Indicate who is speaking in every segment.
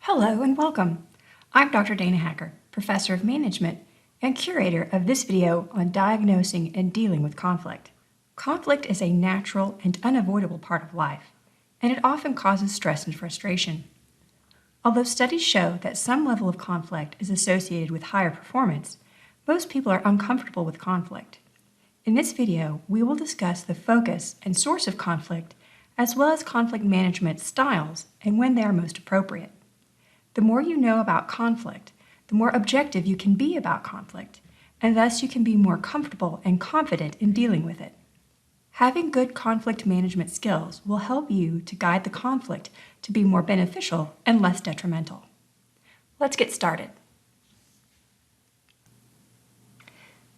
Speaker 1: Hello and welcome. I'm Dr. Dana Haggard, Professor of Management and curator of this video on diagnosing and dealing with conflict. Conflict is a natural and unavoidable part of life, and it often causes stress and frustration. Although studies show that some level of conflict is associated with higher performance, most people are uncomfortable with conflict. In this video, we will discuss the focus and source of conflict, as well as conflict management styles and when they are most appropriate. The more you know about conflict, the more objective you can be about conflict, and thus you can be more comfortable and confident in dealing with it. Having good conflict management skills will help you to guide the conflict to be more beneficial and less detrimental. Let's get started.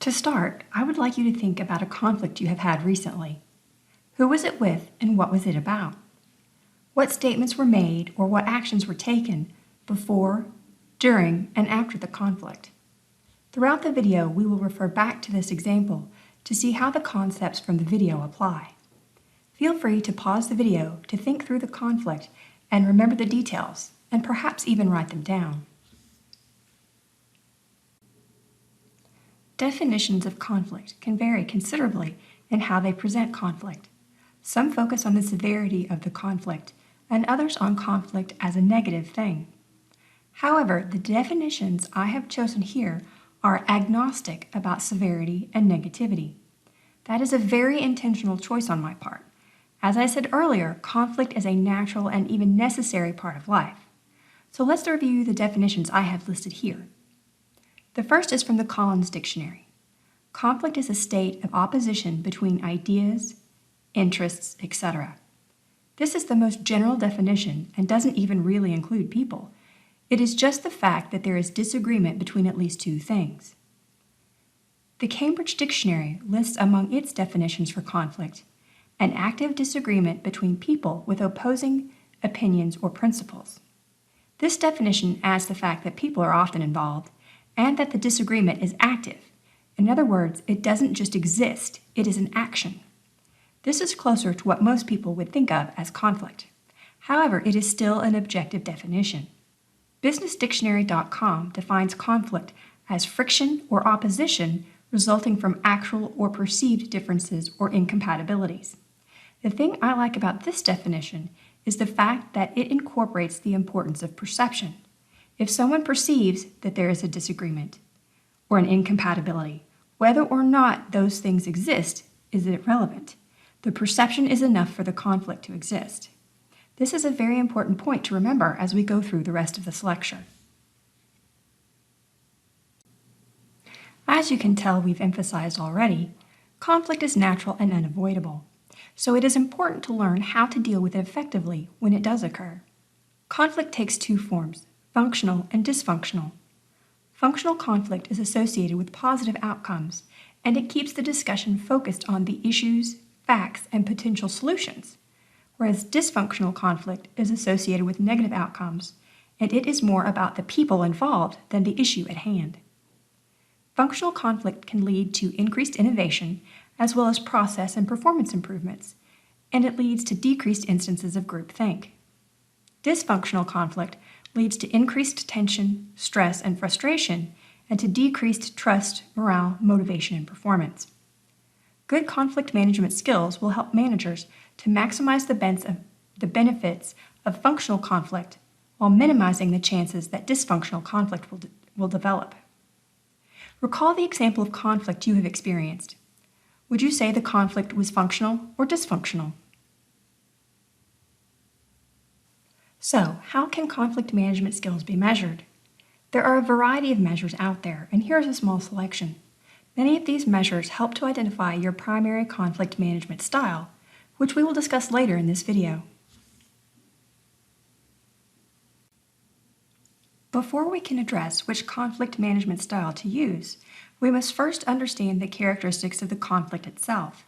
Speaker 1: To start, I would like you to think about a conflict you have had recently. Who was it with and what was it about? What statements were made or what actions were taken before, during, and after the conflict? Throughout the video, we will refer back to this example to see how the concepts from the video apply. Feel free to pause the video to think through the conflict and remember the details, and perhaps even write them down. Definitions of conflict can vary considerably in how they present conflict. Some focus on the severity of the conflict, and others on conflict as a negative thing. However, the definitions I have chosen here are agnostic about severity and negativity. That is a very intentional choice on my part. As I said earlier, conflict is a natural and even necessary part of life. So let's review the definitions I have listed here. The first is from the Collins Dictionary. Conflict is a state of opposition between ideas, interests, etc. This is the most general definition and doesn't even really include people. It is just the fact that there is disagreement between at least two things. The Cambridge Dictionary lists among its definitions for conflict an active disagreement between people with opposing opinions or principles. This definition adds the fact that people are often involved and that the disagreement is active. In other words, it doesn't just exist, it is an action. This is closer to what most people would think of as conflict. However, it is still an objective definition. BusinessDictionary.com defines conflict as friction or opposition resulting from actual or perceived differences or incompatibilities. The thing I like about this definition is the fact that it incorporates the importance of perception. If someone perceives that there is a disagreement or an incompatibility, whether or not those things exist is irrelevant. The perception is enough for the conflict to exist. This is a very important point to remember as we go through the rest of this lecture. As you can tell we've emphasized already, conflict is natural and unavoidable, so it is important to learn how to deal with it effectively when it does occur. Conflict takes two forms, functional and dysfunctional. Functional conflict is associated with positive outcomes, and it keeps the discussion focused on the issues, facts, and potential solutions. Whereas dysfunctional conflict is associated with negative outcomes, and it is more about the people involved than the issue at hand. Functional conflict can lead to increased innovation, as well as process and performance improvements, and it leads to decreased instances of groupthink. Dysfunctional conflict leads to increased tension, stress, and frustration, and to decreased trust, morale, motivation, and performance. Good conflict management skills will help managers to maximize the benefits of functional conflict while minimizing the chances that dysfunctional conflict will develop. Recall the example of conflict you have experienced. Would you say the conflict was functional or dysfunctional? So, how can conflict management skills be measured? There are a variety of measures out there, and here's a small selection. Many of these measures help to identify your primary conflict management style, which we will discuss later in this video. Before we can address which conflict management style to use, we must first understand the characteristics of the conflict itself.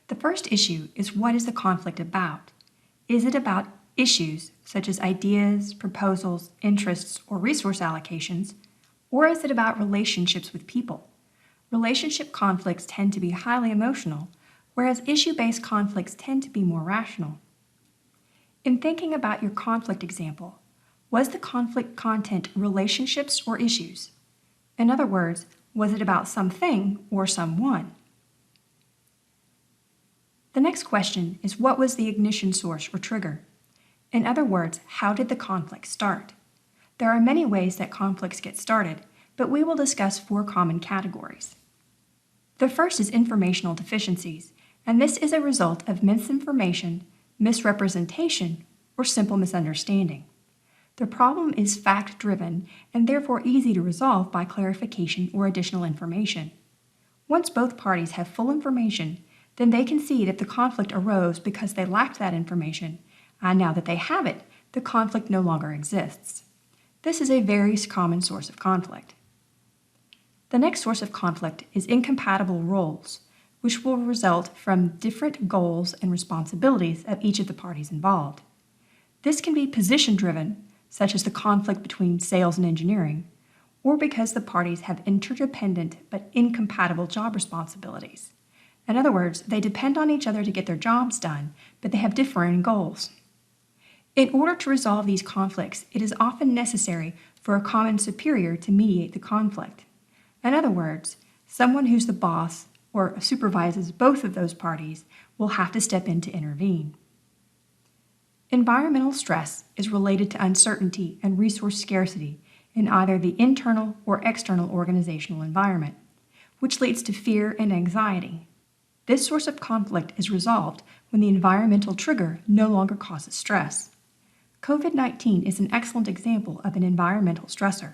Speaker 1: The first issue is, what is the conflict about? Is it about issues such as ideas, proposals, interests, or resource allocations, or is it about relationships with people? Relationship conflicts tend to be highly emotional, whereas issue-based conflicts tend to be more rational. In thinking about your conflict example, Was the conflict content relationships or issues? In other words, was it about something or someone? The next question is, what was the ignition source or trigger? In other words, how did the conflict start? There are many ways that conflicts get started, but we will discuss 4 common categories. The first is informational deficiencies, and this is a result of misinformation, misrepresentation, or simple misunderstanding. The problem is fact-driven and therefore easy to resolve by clarification or additional information. Once both parties have full information, then they can see that the conflict arose because they lacked that information, and now that they have it, the conflict no longer exists. This is a very common source of conflict. The next source of conflict is incompatible roles, which will result from different goals and responsibilities of each of the parties involved. This can be position-driven, such as the conflict between sales and engineering, or because the parties have interdependent but incompatible job responsibilities. In other words, they depend on each other to get their jobs done, but they have differing goals. In order to resolve these conflicts, it is often necessary for a common superior to mediate the conflict. In other words, someone who's the boss or supervises both of those parties will have to step in to intervene. Environmental stress is related to uncertainty and resource scarcity in either the internal or external organizational environment, which leads to fear and anxiety. This source of conflict is resolved when the environmental trigger no longer causes stress. COVID-19 is an excellent example of an environmental stressor.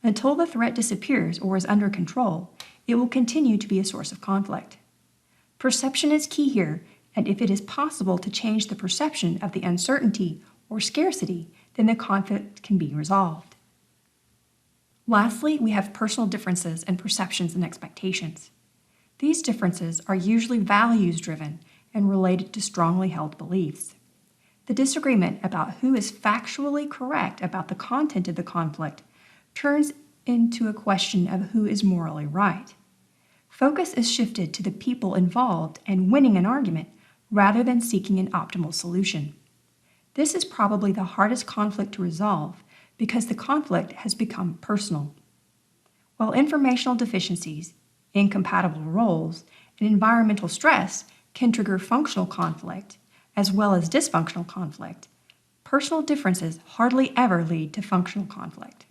Speaker 1: Until the threat disappears or is under control, it will continue to be a source of conflict. Perception is key here, and if it is possible to change the perception of the uncertainty or scarcity, then the conflict can be resolved. Lastly, we have personal differences in perceptions and expectations. These differences are usually values-driven and related to strongly held beliefs. The disagreement about who is factually correct about the content of the conflict turns into a question of who is morally right. Focus is shifted to the people involved and winning an argument rather than seeking an optimal solution. This is probably the hardest conflict to resolve because the conflict has become personal. While informational deficiencies, incompatible roles, and environmental stress can trigger functional conflict as well as dysfunctional conflict, personal differences hardly ever lead to functional conflict.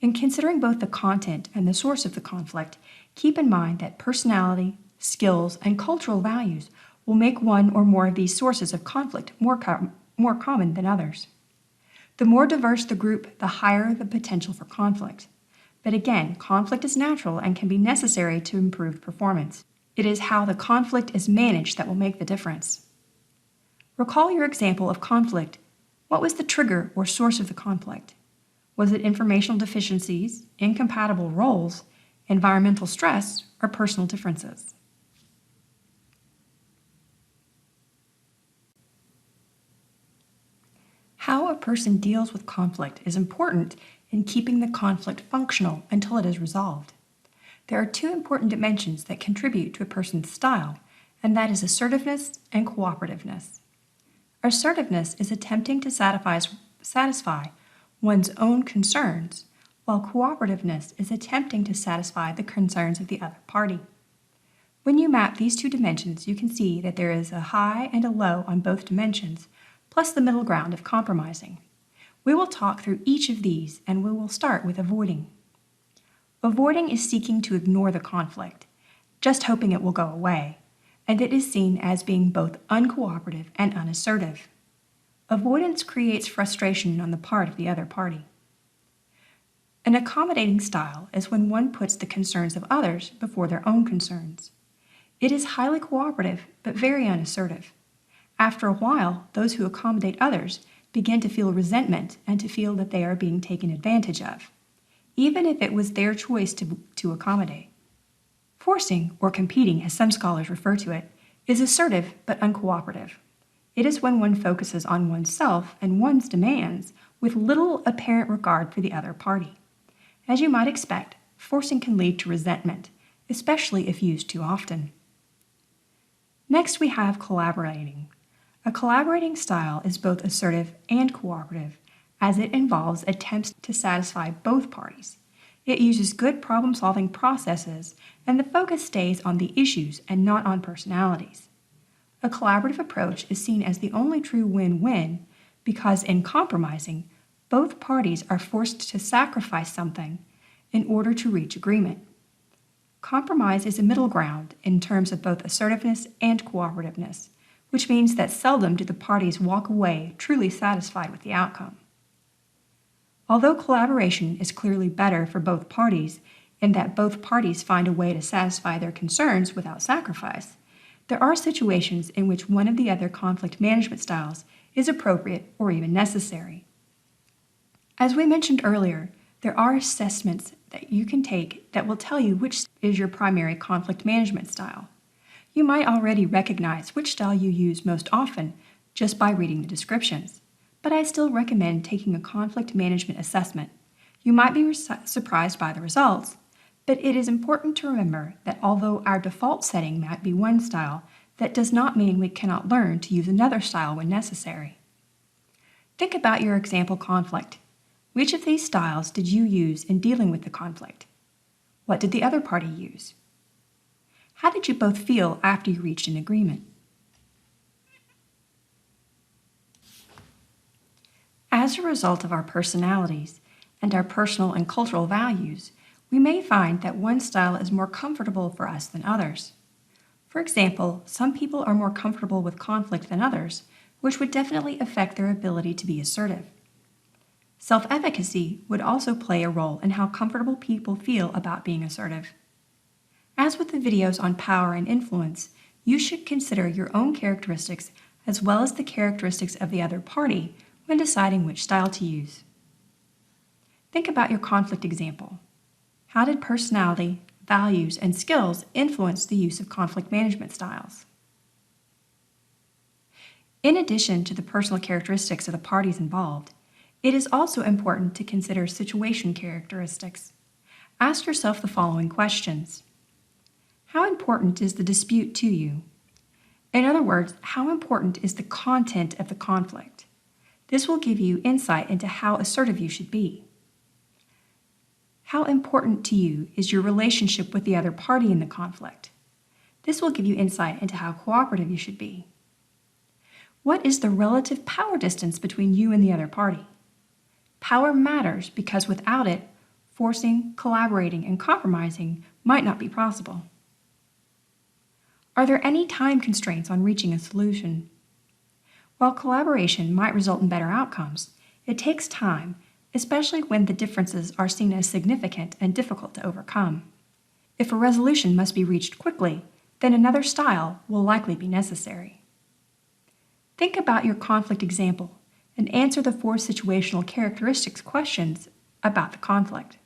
Speaker 1: In considering both the content and the source of the conflict, keep in mind that personality, skills, and cultural values will make one or more of these sources of conflict more common than others. The more diverse the group, the higher the potential for conflict. But again, conflict is natural and can be necessary to improve performance. It is how the conflict is managed that will make the difference. Recall your example of conflict. What was the trigger or source of the conflict? Was it informational deficiencies, incompatible roles, environmental stress, or personal differences? How a person deals with conflict is important in keeping the conflict functional until it is resolved. There are 2 important dimensions that contribute to a person's style, and that is assertiveness and cooperativeness. Assertiveness is attempting to satisfy one's own concerns, while cooperativeness is attempting to satisfy the concerns of the other party. When you map these 2 dimensions, you can see that there is a high and a low on both dimensions, plus the middle ground of compromising. We will talk through each of these, and we will start with avoiding. Avoiding is seeking to ignore the conflict, just hoping it will go away, and it is seen as being both uncooperative and unassertive. Avoidance creates frustration on the part of the other party. An accommodating style is when one puts the concerns of others before their own concerns. It is highly cooperative, but very unassertive. After a while, those who accommodate others begin to feel resentment and to feel that they are being taken advantage of, even if it was their choice to accommodate. Forcing, or competing as some scholars refer to it, is assertive but uncooperative. It is when one focuses on oneself and one's demands with little apparent regard for the other party. As you might expect, forcing can lead to resentment, especially if used too often. Next, we have collaborating. A collaborating style is both assertive and cooperative, as it involves attempts to satisfy both parties. It uses good problem-solving processes, and the focus stays on the issues and not on personalities. A collaborative approach is seen as the only true win-win because in compromising, both parties are forced to sacrifice something in order to reach agreement. Compromise is a middle ground in terms of both assertiveness and cooperativeness, which means that seldom do the parties walk away truly satisfied with the outcome. Although collaboration is clearly better for both parties in that both parties find a way to satisfy their concerns without sacrifice, there are situations in which one of the other conflict management styles is appropriate or even necessary. As we mentioned earlier, there are assessments that you can take that will tell you which is your primary conflict management style. You might already recognize which style you use most often just by reading the descriptions, but I still recommend taking a conflict management assessment. You might be surprised by the results, but it is important to remember that although our default setting might be one style, that does not mean we cannot learn to use another style when necessary. Think about your example conflict. Which of these styles did you use in dealing with the conflict? What did the other party use? How did you both feel after you reached an agreement? As a result of our personalities and our personal and cultural values, we may find that one style is more comfortable for us than others. For example, some people are more comfortable with conflict than others, which would definitely affect their ability to be assertive. Self-efficacy would also play a role in how comfortable people feel about being assertive. As with the videos on power and influence, you should consider your own characteristics as well as the characteristics of the other party when deciding which style to use. Think about your conflict example. How did personality, values, and skills influence the use of conflict management styles? In addition to the personal characteristics of the parties involved, it is also important to consider situation characteristics. Ask yourself the following questions. How important is the dispute to you? In other words, how important is the content of the conflict? This will give you insight into how assertive you should be. How important to you is your relationship with the other party in the conflict? This will give you insight into how cooperative you should be. What is the relative power distance between you and the other party? Power matters because without it, forcing, collaborating, and compromising might not be possible. Are there any time constraints on reaching a solution? While collaboration might result in better outcomes, it takes time, especially when the differences are seen as significant and difficult to overcome. If a resolution must be reached quickly, then another style will likely be necessary. Think about your conflict example and answer the 4 situational characteristics questions about the conflict.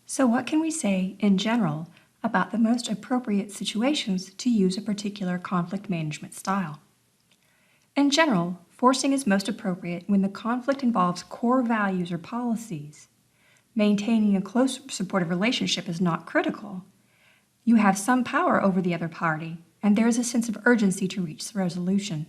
Speaker 1: So what can we say in general about the most appropriate situations to use a particular conflict management style? In general, forcing is most appropriate when the conflict involves core values or policies. Maintaining a close supportive relationship is not critical. You have some power over the other party, and there is a sense of urgency to reach resolution.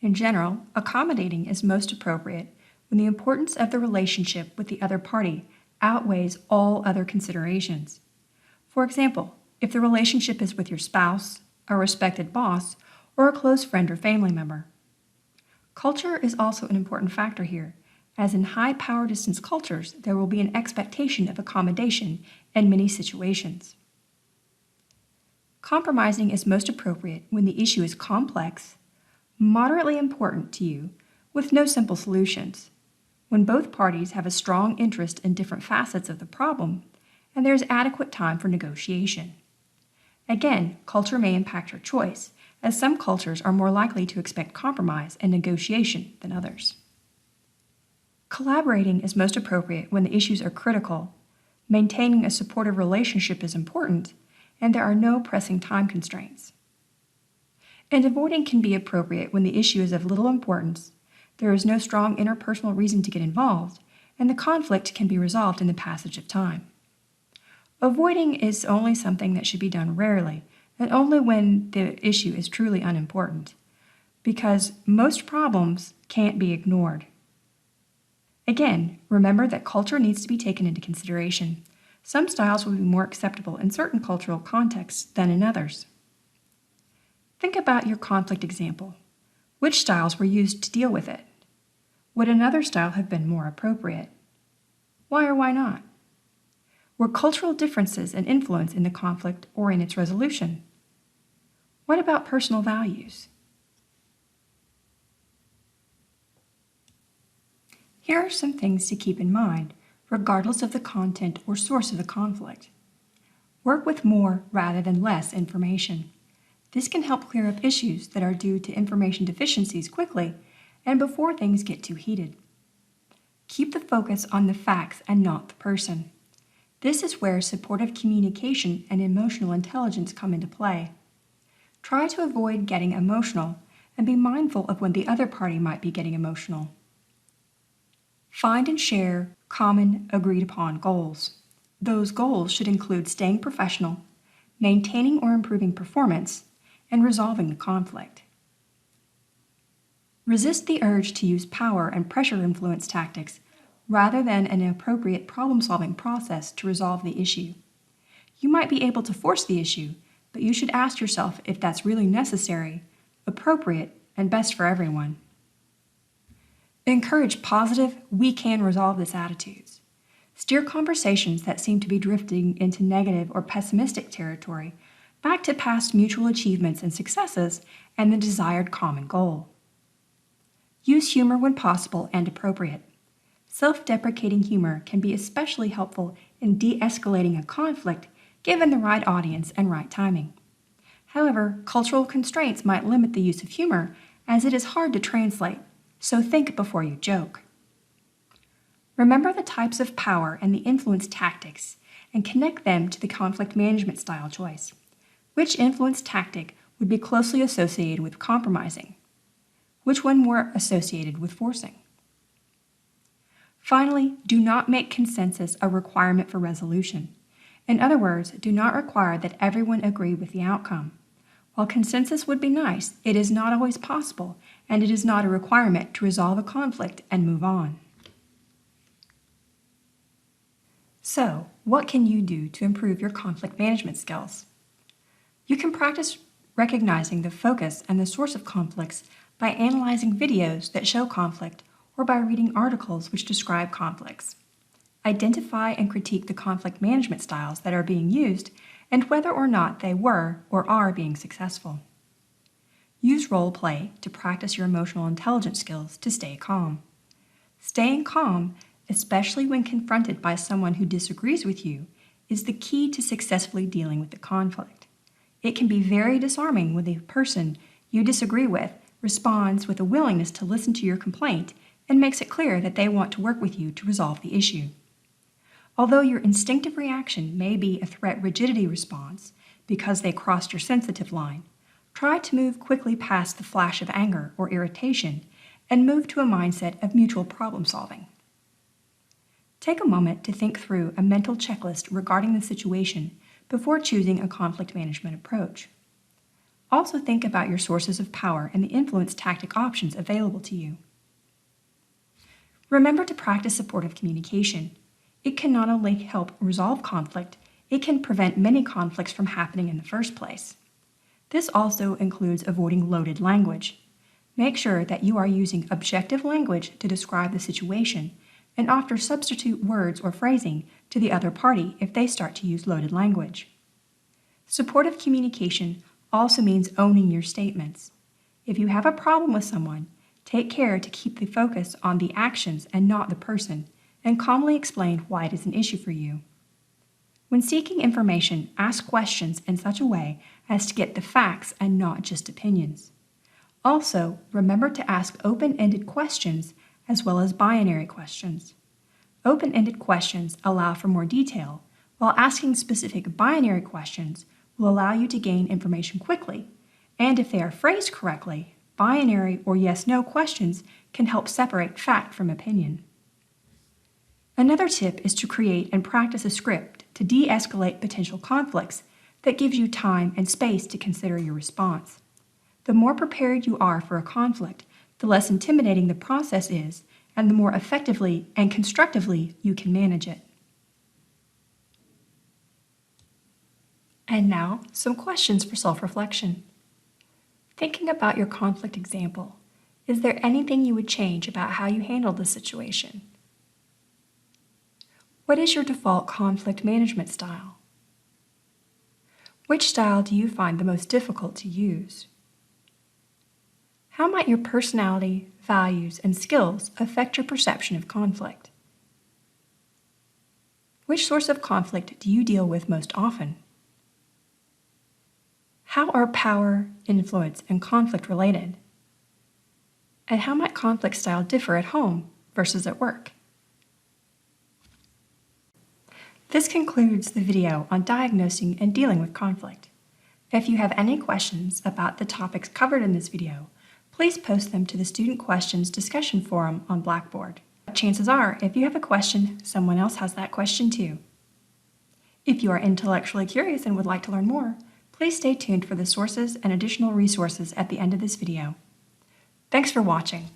Speaker 1: In general, accommodating is most appropriate when the importance of the relationship with the other party outweighs all other considerations. For example, if the relationship is with your spouse, a respected boss, or a close friend or family member. Culture is also an important factor here, as in high power distance cultures, there will be an expectation of accommodation in many situations. Compromising is most appropriate when the issue is complex, moderately important to you, with no simple solutions, when both parties have a strong interest in different facets of the problem, and there is adequate time for negotiation. Again, culture may impact your choice, as some cultures are more likely to expect compromise and negotiation than others. Collaborating is most appropriate when the issues are critical, maintaining a supportive relationship is important, and there are no pressing time constraints. And avoiding can be appropriate when the issue is of little importance, there is no strong interpersonal reason to get involved, and the conflict can be resolved in the passage of time. Avoiding is only something that should be done rarely, and only when the issue is truly unimportant, because most problems can't be ignored. Again, remember that culture needs to be taken into consideration. Some styles will be more acceptable in certain cultural contexts than in others. Think about your conflict example. Which styles were used to deal with it? Would another style have been more appropriate? Why or why not? Were cultural differences an influence in the conflict or in its resolution? What about personal values? Here are some things to keep in mind, regardless of the content or source of the conflict. Work with more rather than less information. This can help clear up issues that are due to information deficiencies quickly and before things get too heated. Keep the focus on the facts and not the person. This is where supportive communication and emotional intelligence come into play. Try to avoid getting emotional and be mindful of when the other party might be getting emotional. Find and share common, agreed-upon goals. Those goals should include staying professional, maintaining or improving performance, and resolving the conflict. Resist the urge to use power and pressure influence tactics rather than an appropriate problem-solving process to resolve the issue. You might be able to force the issue, but you should ask yourself if that's really necessary, appropriate, and best for everyone. Encourage positive, we can resolve this attitudes. Steer conversations that seem to be drifting into negative or pessimistic territory back to past mutual achievements and successes and the desired common goal. Use humor when possible and appropriate. Self-deprecating humor can be especially helpful in de-escalating a conflict given the right audience and right timing. However, cultural constraints might limit the use of humor as it is hard to translate, so think before you joke. Remember the types of power and the influence tactics and connect them to the conflict management style choice. Which influence tactic would be closely associated with compromising? Which one more associated with forcing? Finally, do not make consensus a requirement for resolution. In other words, do not require that everyone agree with the outcome. While consensus would be nice, it is not always possible, and it is not a requirement to resolve a conflict and move on. So, what can you do to improve your conflict management skills? You can practice recognizing the focus and the source of conflicts by analyzing videos that show conflict or by reading articles which describe conflicts. Identify and critique the conflict management styles that are being used and whether or not they were or are being successful. Use role play to practice your emotional intelligence skills to stay calm. Staying calm, especially when confronted by someone who disagrees with you, is the key to successfully dealing with the conflict. It can be very disarming when the person you disagree with responds with a willingness to listen to your complaint and makes it clear that they want to work with you to resolve the issue. Although your instinctive reaction may be a threat rigidity response because they crossed your sensitive line, try to move quickly past the flash of anger or irritation and move to a mindset of mutual problem solving. Take a moment to think through a mental checklist regarding the situation before choosing a conflict management approach. Also think about your sources of power and the influence tactic options available to you. Remember to practice supportive communication. It can not only help resolve conflict, it can prevent many conflicts from happening in the first place. This also includes avoiding loaded language. Make sure that you are using objective language to describe the situation and often substitute words or phrasing to the other party if they start to use loaded language. Supportive communication also means owning your statements. If you have a problem with someone, take care to keep the focus on the actions and not the person, and calmly explain why it is an issue for you. When seeking information, ask questions in such a way as to get the facts and not just opinions. Also, remember to ask open-ended questions as well as binary questions. Open-ended questions allow for more detail, while asking specific binary questions will allow you to gain information quickly, and if they are phrased correctly, binary or yes-no questions can help separate fact from opinion. Another tip is to create and practice a script to de-escalate potential conflicts that gives you time and space to consider your response. The more prepared you are for a conflict, the less intimidating the process is, and the more effectively and constructively you can manage it. And now, some questions for self-reflection. Thinking about your conflict example, is there anything you would change about how you handled the situation? What is your default conflict management style? Which style do you find the most difficult to use? How might your personality, values, and skills affect your perception of conflict? Which source of conflict do you deal with most often? How are power, influence, and conflict related? And how might conflict style differ at home versus at work? This concludes the video on diagnosing and dealing with conflict. If you have any questions about the topics covered in this video, please post them to the Student Questions discussion forum on Blackboard. Chances are, if you have a question, someone else has that question too. If you are intellectually curious and would like to learn more, please stay tuned for the sources and additional resources at the end of this video. Thanks for watching.